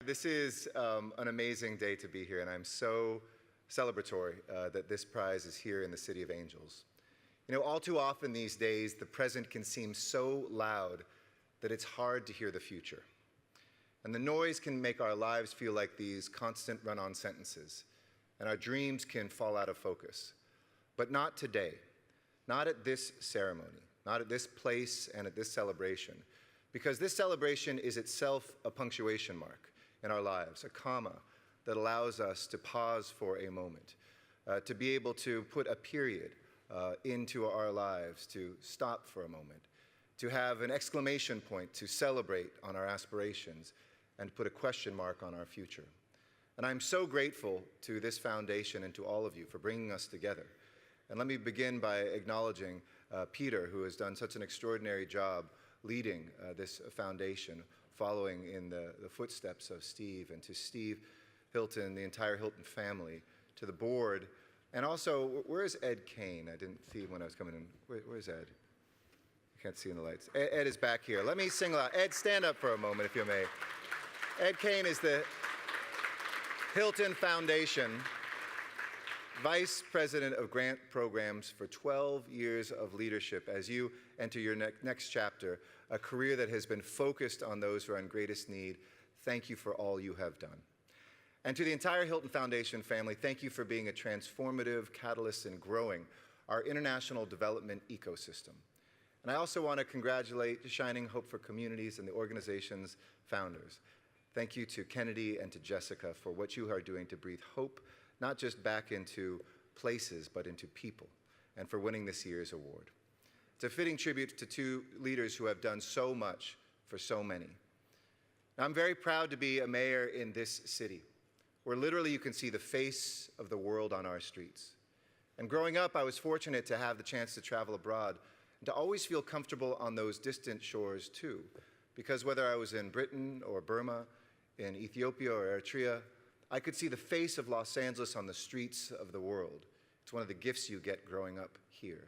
This is an amazing day to be here, and I'm so celebratory that this prize is here in the City of Angels. You know, all too often these days, the present can seem so loud that it's hard to hear the future. And the noise can make our lives feel like these constant run-on sentences, and our dreams can fall out of focus. But not today, not at this ceremony, not at this place and at this celebration, because this celebration is itself a punctuation mark in our lives, a comma that allows us to pause for a moment, to be able to put a period into our lives, to stop for a moment, to have an exclamation point to celebrate on our aspirations and put a question mark on our future. And I'm so grateful to this foundation and to all of you for bringing us together. And let me begin by acknowledging Peter, who has done such an extraordinary job leading this foundation, following in the footsteps of Steve, and to Steve, Hilton, the entire Hilton family, to the board, and also, where's Ed Kane? I didn't see him when I was coming in. Where's Ed? I can't see in the lights. Ed is back here. Let me sing aloud. Ed, stand up for a moment, if you may. Ed Kane is the Hilton Foundation Vice President of Grant Programs for 12 years of leadership as you enter your next chapter, a career that has been focused on those who are in greatest need. Thank you for all you have done. And to the entire Hilton Foundation family, thank you for being a transformative catalyst in growing our international development ecosystem. And I also want to congratulate Shining Hope for Communities and the organization's founders. Thank you to Kennedy and to Jessica for what you are doing to breathe hope, not just back into places, but into people, and for winning this year's award. It's a fitting tribute to two leaders who have done so much for so many. Now, I'm very proud to be a mayor in this city, where literally you can see the face of the world on our streets. And growing up, I was fortunate to have the chance to travel abroad and to always feel comfortable on those distant shores too, because whether I was in Britain or Burma, in Ethiopia or Eritrea, I could see the face of Los Angeles on the streets of the world. It's one of the gifts you get growing up here.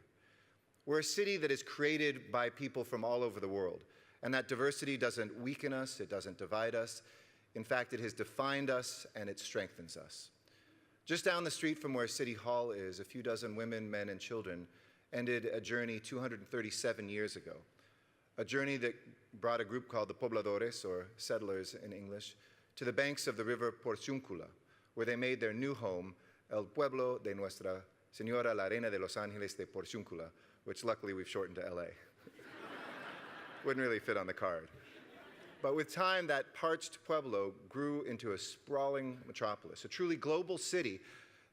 We're a city that is created by people from all over the world, and that diversity doesn't weaken us, it doesn't divide us. In fact, it has defined us and it strengthens us. Just down the street from where City Hall is, a few dozen women, men, and children ended a journey 237 years ago, a journey that brought a group called the Pobladores, or settlers in English, to the banks of the river Porciúncula, where they made their new home, El Pueblo de Nuestra Señora la Reina de los Ángeles de Porciúncula, which luckily we've shortened to LA. Wouldn't really fit on the card. But with time, that parched pueblo grew into a sprawling metropolis, a truly global city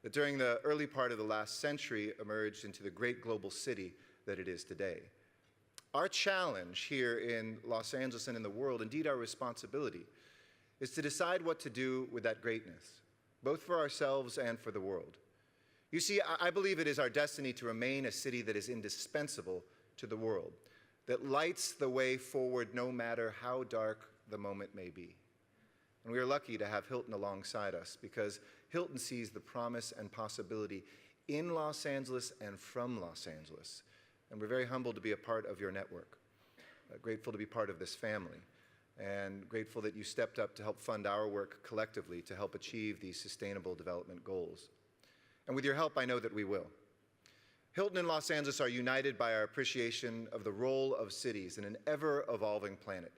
that during the early part of the last century emerged into the great global city that it is today. Our challenge here in Los Angeles and in the world, indeed our responsibility, is to decide what to do with that greatness, both for ourselves and for the world. You see, I believe it is our destiny to remain a city that is indispensable to the world, that lights the way forward no matter how dark the moment may be. And we are lucky to have Hilton alongside us, because Hilton sees the promise and possibility in Los Angeles and from Los Angeles. And we're very humbled to be a part of your network, grateful to be part of this family, and grateful that you stepped up to help fund our work collectively to help achieve these sustainable development goals. And with your help, I know that we will. Hilton and Los Angeles are united by our appreciation of the role of cities in an ever-evolving planet.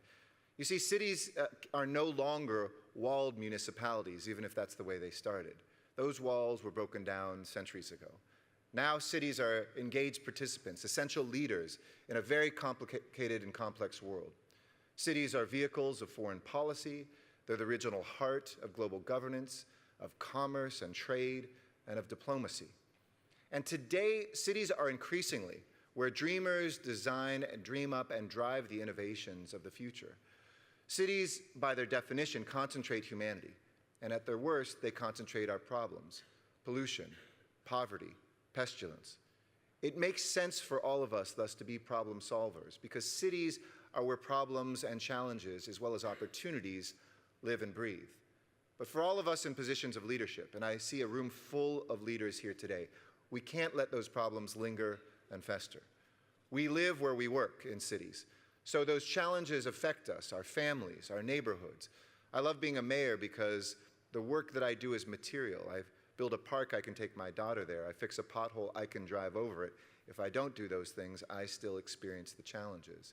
You see, cities are no longer walled municipalities, even if that's the way they started. Those walls were broken down centuries ago. Now cities are engaged participants, essential leaders in a very complicated and complex world. Cities are vehicles of foreign policy. They're the original heart of global governance, of commerce and trade, and of diplomacy. And today, cities are increasingly where dreamers design and dream up and drive the innovations of the future. Cities, by their definition, concentrate humanity, and at their worst, they concentrate our problems: pollution, poverty, pestilence. It makes sense for all of us, thus, to be problem solvers, because cities are where problems and challenges, as well as opportunities, live and breathe. But for all of us in positions of leadership, and I see a room full of leaders here today, we can't let those problems linger and fester. We live where we work in cities, so those challenges affect us, our families, our neighborhoods, I love being a mayor because the work that I do is material. I build a park, I can take my daughter there. I fix a pothole, I can drive over it. If I don't do those things, I still experience the challenges.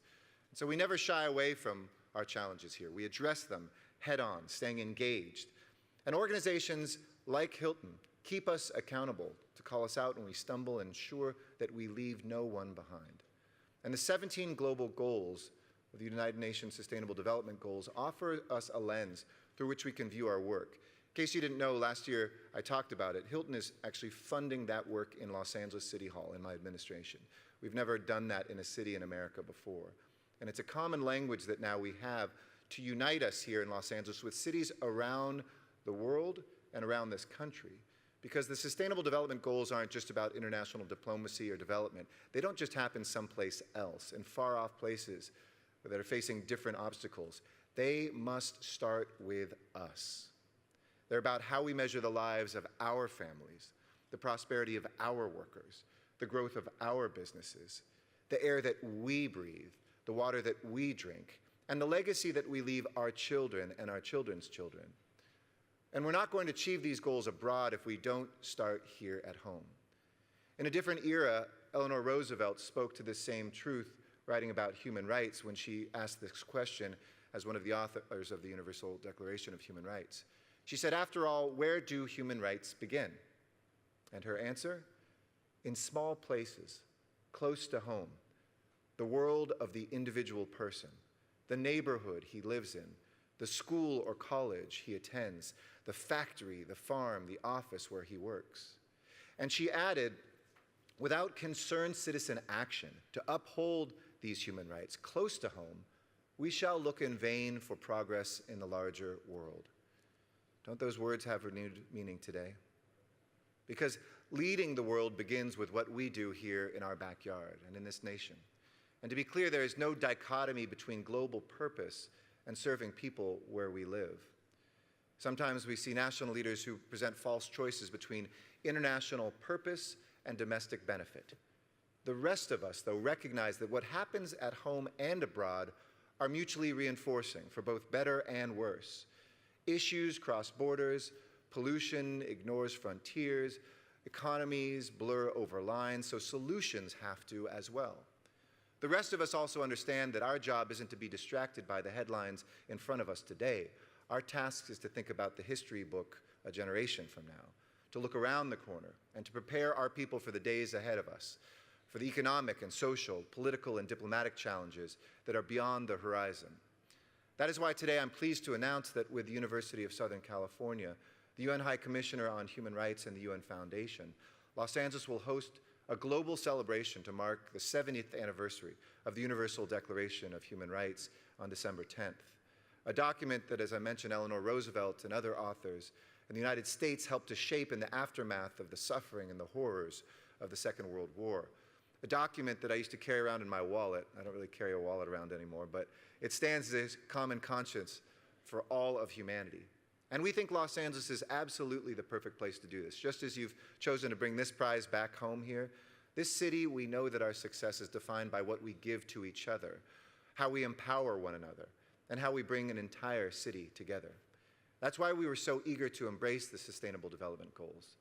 So we never shy away from our challenges here. We address them head on, staying engaged. And organizations like Hilton keep us accountable to call us out when we stumble and ensure that we leave no one behind. And the 17 global goals of the United Nations Sustainable Development Goals offer us a lens through which we can view our work. In case you didn't know, last year I talked about it. Hilton is actually funding that work in Los Angeles City Hall in my administration. We've never done that in a city in America before. And it's a common language that now we have to unite us here in Los Angeles with cities around the world and around this country. Because the Sustainable Development Goals aren't just about international diplomacy or development. They don't just happen someplace else, in far-off places that are facing different obstacles. They must start with us. They're about how we measure the lives of our families, the prosperity of our workers, the growth of our businesses, the air that we breathe, the water that we drink, and the legacy that we leave our children and our children's children. And we're not going to achieve these goals abroad if we don't start here at home. In a different era, Eleanor Roosevelt spoke to this same truth, writing about human rights when she asked this question as one of the authors of the Universal Declaration of Human Rights. She said, after all, where do human rights begin? And her answer? In small places, close to home, the world of the individual person, the neighborhood he lives in, the school or college he attends, the factory, the farm, the office where he works. And she added, without concerned citizen action to uphold these human rights close to home, we shall look in vain for progress in the larger world. Don't those words have renewed meaning today? Because leading the world begins with what we do here in our backyard and in this nation. And to be clear, there is no dichotomy between global purpose and serving people where we live. Sometimes we see national leaders who present false choices between international purpose and domestic benefit. The rest of us, though, recognize that what happens at home and abroad are mutually reinforcing for both better and worse. Issues cross borders, pollution ignores frontiers, economies blur over lines, so solutions have to as well. The rest of us also understand that our job isn't to be distracted by the headlines in front of us today. Our task is to think about the history book a generation from now, to look around the corner and to prepare our people for the days ahead of us, for the economic and social, political and diplomatic challenges that are beyond the horizon. That is why today I'm pleased to announce that with the University of Southern California, the UN High Commissioner on Human Rights and the UN Foundation, Los Angeles will host a global celebration to mark the 70th anniversary of the Universal Declaration of Human Rights on December 10th, a document that, as I mentioned, Eleanor Roosevelt and other authors in the United States helped to shape in the aftermath of the suffering and the horrors of the Second World War. A document that I used to carry around in my wallet. I don't really carry a wallet around anymore, but it stands as a common conscience for all of humanity. And we think Los Angeles is absolutely the perfect place to do this. Just as you've chosen to bring this prize back home here, this city, we know that our success is defined by what we give to each other, how we empower one another, and how we bring an entire city together. That's why we were so eager to embrace the Sustainable Development Goals.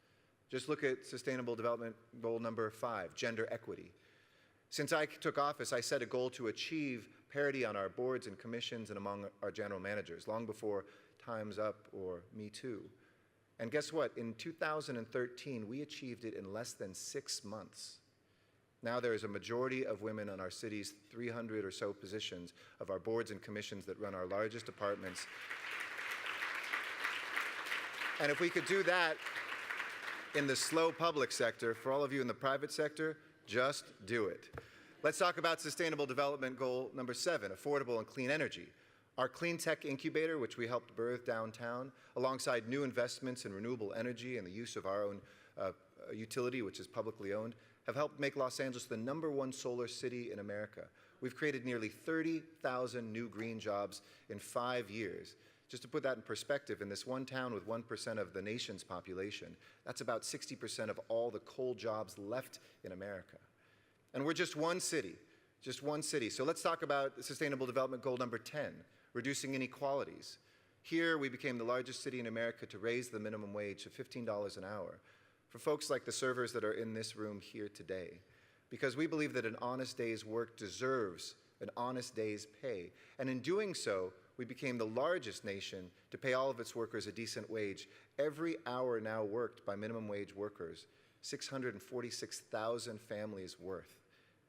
Just look at Sustainable Development Goal number 5, gender equity. Since I took office, I set a goal to achieve parity on our boards and commissions and among our general managers, long before Time's Up or Me Too. And guess what? In 2013, we achieved it in less than 6 months. Now there is a majority of women on our city's 300 or so positions of our boards and commissions that run our largest departments. And if we could do that in the slow public sector, for all of you in the private sector, just do it. Let's talk about Sustainable Development Goal number 7, affordable and clean energy. Our clean tech incubator, which we helped birth downtown, alongside new investments in renewable energy and the use of our own utility, which is publicly owned, have helped make Los Angeles the #1 solar city in America. We've created nearly 30,000 new green jobs in 5 years. Just to put that in perspective, in this one town with 1% of the nation's population, that's about 60% of all the coal jobs left in America. And we're just one city, just one city. So let's talk about Sustainable Development Goal number 10, reducing inequalities. Here, we became the largest city in America to raise the minimum wage to $15 an hour for folks like the servers that are in this room here today, because we believe that an honest day's work deserves an honest day's pay. And in doing so, we became the largest nation to pay all of its workers a decent wage. Every hour now worked by minimum wage workers, 646,000 families worth.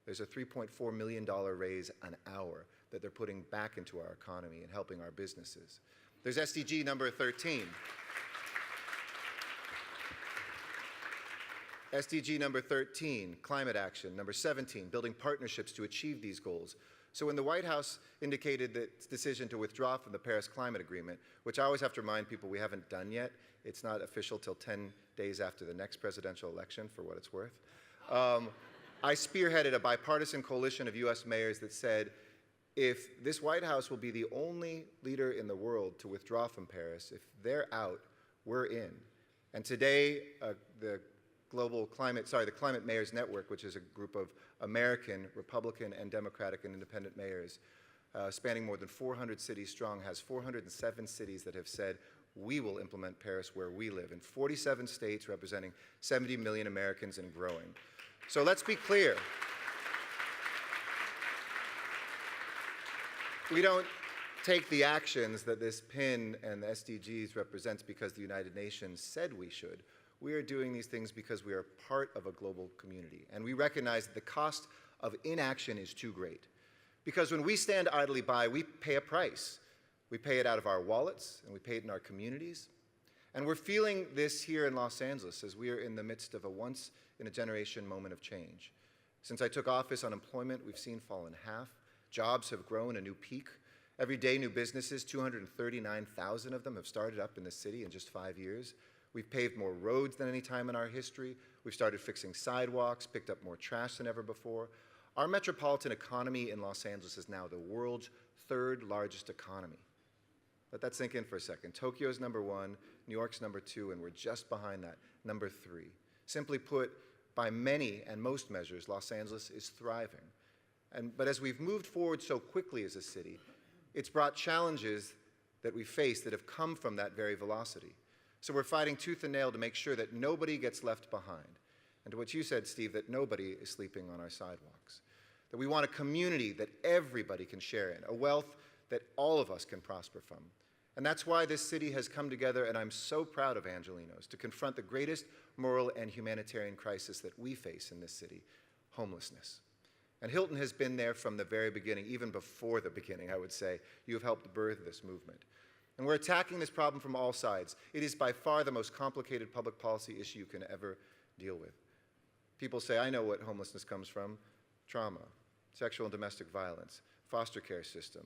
There's a $3.4 million raise an hour that they're putting back into our economy and helping our businesses. There's SDG number 13. SDG number 13, climate action. Number 17, building partnerships to achieve these goals. So when the White House indicated its decision to withdraw from the Paris Climate Agreement, which I always have to remind people we haven't done yet, it's not official till 10 days after the next presidential election, for what it's worth, I spearheaded a bipartisan coalition of US mayors that said, if this White House will be the only leader in the world to withdraw from Paris, if they're out, we're in. And today, the Climate Mayors Network, which is a group of American, Republican, and Democratic and independent mayors, spanning more than 400 cities strong, has 407 cities that have said, we will implement Paris where we live, in 47 states representing 70 million Americans and growing. So let's be clear. We don't take the actions that this PIN and the SDGs represents because the United Nations said we should. We are doing these things because we are part of a global community. And we recognize that the cost of inaction is too great. Because when we stand idly by, we pay a price. We pay it out of our wallets, and we pay it in our communities. And we're feeling this here in Los Angeles as we are in the midst of a once-in-a-generation moment of change. Since I took office, unemployment we've seen fall in half. Jobs have grown a new peak. Every day, new businesses, 239,000 of them have started up in the city in just 5 years. We've paved more roads than any time in our history. We've started fixing sidewalks, picked up more trash than ever before. Our metropolitan economy in Los Angeles is now the world's third largest economy. Let that sink in for a second. Tokyo's number 1, New York's number 2, and we're just behind that, number 3. Simply put, by many and most measures, Los Angeles is thriving. But as we've moved forward so quickly as a city, it's brought challenges that we face that have come from that very velocity. So we're fighting tooth and nail to make sure that nobody gets left behind. And to what you said, Steve, that nobody is sleeping on our sidewalks. That we want a community that everybody can share in, a wealth that all of us can prosper from. And that's why this city has come together, and I'm so proud of Angelenos, to confront the greatest moral and humanitarian crisis that we face in this city, homelessness. And Hilton has been there from the very beginning, even before the beginning, I would say. You have helped birth this movement. And we're attacking this problem from all sides. It is by far the most complicated public policy issue you can ever deal with. People say, I know what homelessness comes from: trauma, sexual and domestic violence, foster care system,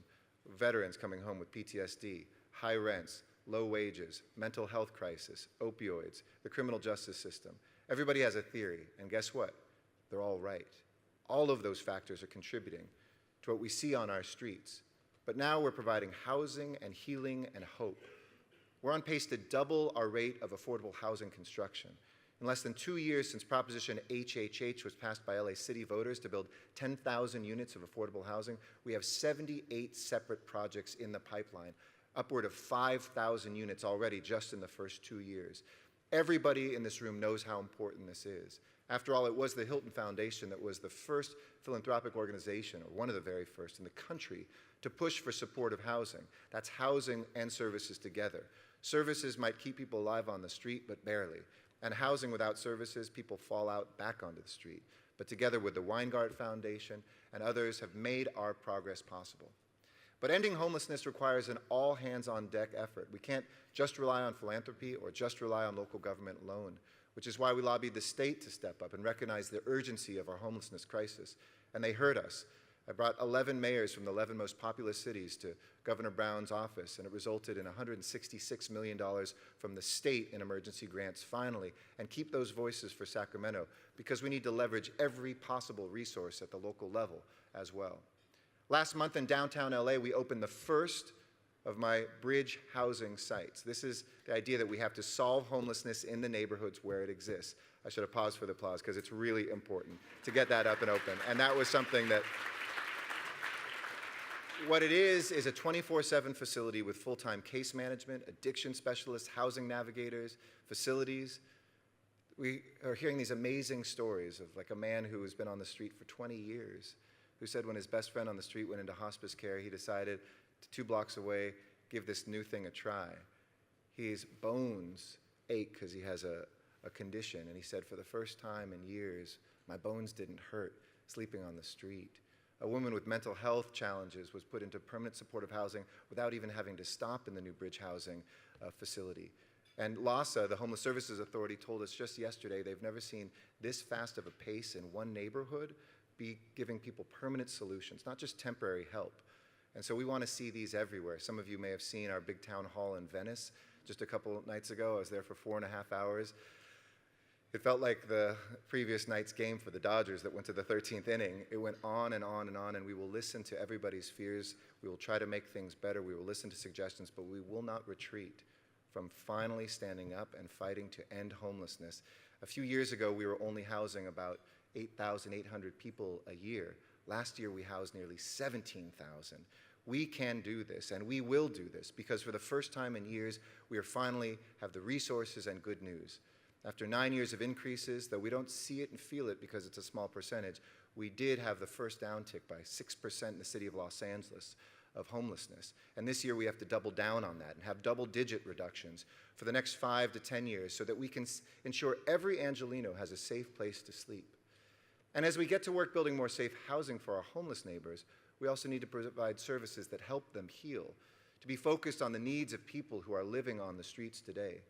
veterans coming home with PTSD, high rents, low wages, mental health crisis, opioids, the criminal justice system. Everybody has a theory, and guess what? They're all right. All of those factors are contributing to what we see on our streets. But now we're providing housing and healing and hope. We're on pace to double our rate of affordable housing construction. In less than 2 years since Proposition HHH was passed by LA City voters to build 10,000 units of affordable housing, we have 78 separate projects in the pipeline, upward of 5,000 units already just in the first 2 years. Everybody in this room knows how important this is. After all, it was the Hilton Foundation that was the first philanthropic organization, or one of the very first in the country, to push for supportive housing. That's housing and services together. Services might keep people alive on the street, but barely. And housing without services, people fall out back onto the street. But together with the Weingart Foundation and others have made our progress possible. But ending homelessness requires an all-hands-on-deck effort. We can't just rely on philanthropy or just rely on local government alone, which is why we lobbied the state to step up and recognize the urgency of our homelessness crisis. And they heard us. I brought 11 mayors from the 11 most populous cities to Governor Brown's office, and it resulted in $166 million from the state in emergency grants finally, and keep those voices for Sacramento, because we need to leverage every possible resource at the local level as well. Last month in downtown LA, we opened the first of my bridge housing sites. This is the idea that we have to solve homelessness in the neighborhoods where it exists. I should have paused for the applause because it's really important to get that up and open. And that was something that What it is a 24/7 facility with full-time case management, addiction specialists, housing navigators, facilities. We are hearing these amazing stories of like a man who has been on the street for 20 years, who said when his best friend on the street went into hospice care, he decided to 2 blocks away, give this new thing a try. His bones ache because he has a condition, and he said, for the first time in years, my bones didn't hurt sleeping on the street. A woman with mental health challenges was put into permanent supportive housing without even having to stop in the New Bridge housing facility. And LASA, the Homeless Services Authority, told us just yesterday they've never seen this fast of a pace in one neighborhood be giving people permanent solutions, not just temporary help. And so we want to see these everywhere. Some of you may have seen our big town hall in Venice just a couple nights ago. I was there for 4.5 hours. It felt like the previous night's game for the Dodgers that went to the 13th inning. It went on and on and on, and we will listen to everybody's fears. We will try to make things better. We will listen to suggestions, but we will not retreat from finally standing up and fighting to end homelessness. A few years ago, we were only housing about 8,800 people a year. Last year, we housed nearly 17,000. We can do this, and we will do this, because for the first time in years, we are finally have the resources and good news. After 9 years of increases, though we don't see it and feel it because it's a small percentage, we did have the first downtick by 6% in the city of Los Angeles of homelessness. And this year we have to double down on that and have double-digit reductions for the next 5 to 10 years so that we can ensure every Angelino has a safe place to sleep. And as we get to work building more safe housing for our homeless neighbors, we also need to provide services that help them heal, to be focused on the needs of people who are living on the streets today.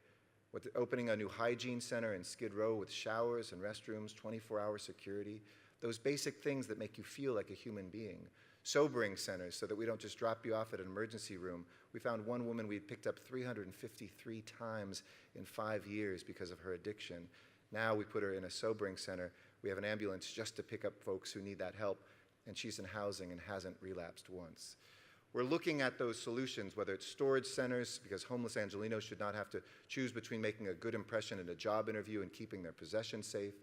With opening a new hygiene center in Skid Row with showers and restrooms, 24-hour security, those basic things that make you feel like a human being. Sobering centers so that we don't just drop you off at an emergency room. We found one woman we had picked up 353 times in 5 years because of her addiction. Now we put her in a sobering center. We have an ambulance just to pick up folks who need that help, and she's in housing and hasn't relapsed once. We're looking at those solutions, whether it's storage centers, because homeless Angelinos should not have to choose between making a good impression in a job interview and keeping their possessions safe,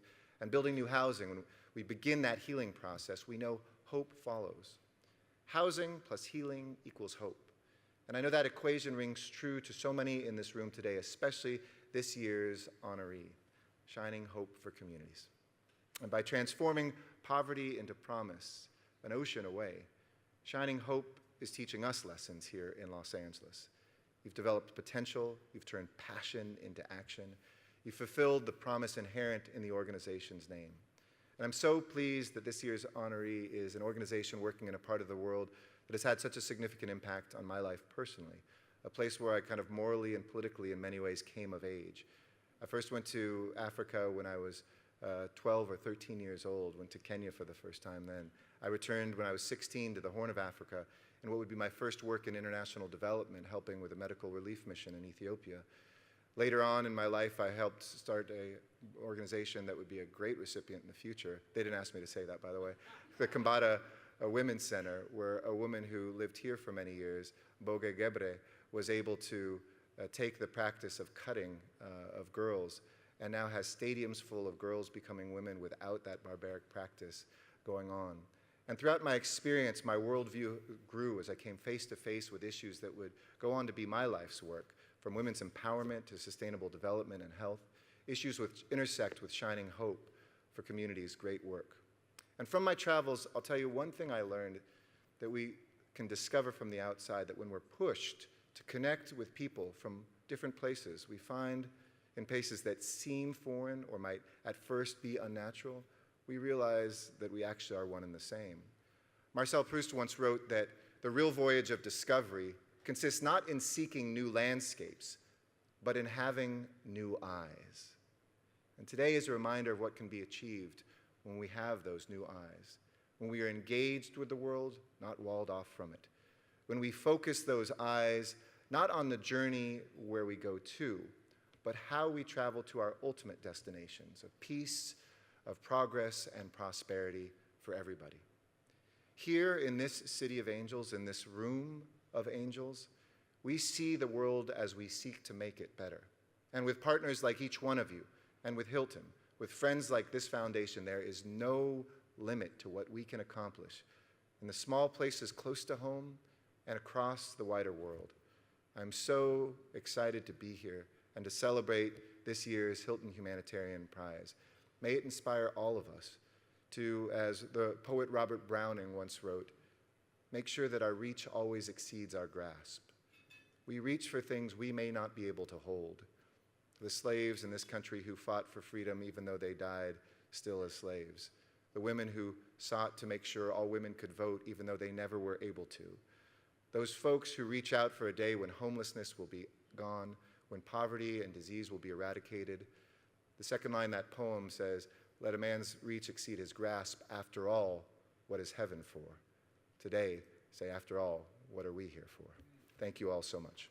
and building new housing. When we begin that healing process, we know hope follows. Housing plus healing equals hope. And I know that equation rings true to so many in this room today, especially this year's honoree, Shining Hope for Communities. And by transforming poverty into promise, an ocean away, Shining Hope is teaching us lessons here in Los Angeles. You've developed potential, you've turned passion into action, you've fulfilled the promise inherent in the organization's name. And I'm so pleased that this year's honoree is an organization working in a part of the world that has had such a significant impact on my life personally, a place where I kind of morally and politically in many ways came of age. I first went to Africa when I was 12 or 13 years old, went to Kenya for the first time then. I returned when I was 16 to the Horn of Africa, and what would be my first work in international development, helping with a medical relief mission in Ethiopia. Later on in my life, I helped start an organization that would be a great recipient in the future. They didn't ask me to say that, by the way. The Kambata Women's Center, where a woman who lived here for many years, Boge Gebre, was able to take the practice of cutting of girls and now has stadiums full of girls becoming women without that barbaric practice going on. And throughout my experience, my worldview grew as I came face to face with issues that would go on to be my life's work, from women's empowerment to sustainable development and health, issues which intersect with Shining Hope for Communities' great work. And from my travels, I'll tell you one thing I learned that we can discover from the outside, that when we're pushed to connect with people from different places, we find in places that seem foreign or might at first be unnatural, we realize that we actually are one and the same. Marcel Proust once wrote that the real voyage of discovery consists not in seeking new landscapes, but in having new eyes. And today is a reminder of what can be achieved when we have those new eyes, when we are engaged with the world, not walled off from it, when we focus those eyes not on the journey where we go to, but how we travel to our ultimate destinations of peace, of progress and prosperity for everybody. Here in this city of angels, in this room of angels, we see the world as we seek to make it better. And with partners like each one of you, and with Hilton, with friends like this foundation, there is no limit to what we can accomplish in the small places close to home and across the wider world. I'm so excited to be here and to celebrate this year's Hilton Humanitarian Prize. May it inspire all of us to, as the poet Robert Browning once wrote, make sure that our reach always exceeds our grasp. We reach for things we may not be able to hold. The slaves in this country who fought for freedom even though they died still as slaves. The women who sought to make sure all women could vote even though they never were able to. Those folks who reach out for a day when homelessness will be gone, when poverty and disease will be eradicated. The second line of that poem says, let a man's reach exceed his grasp. After all, what is heaven for? Today, say, after all, what are we here for? Thank you all so much.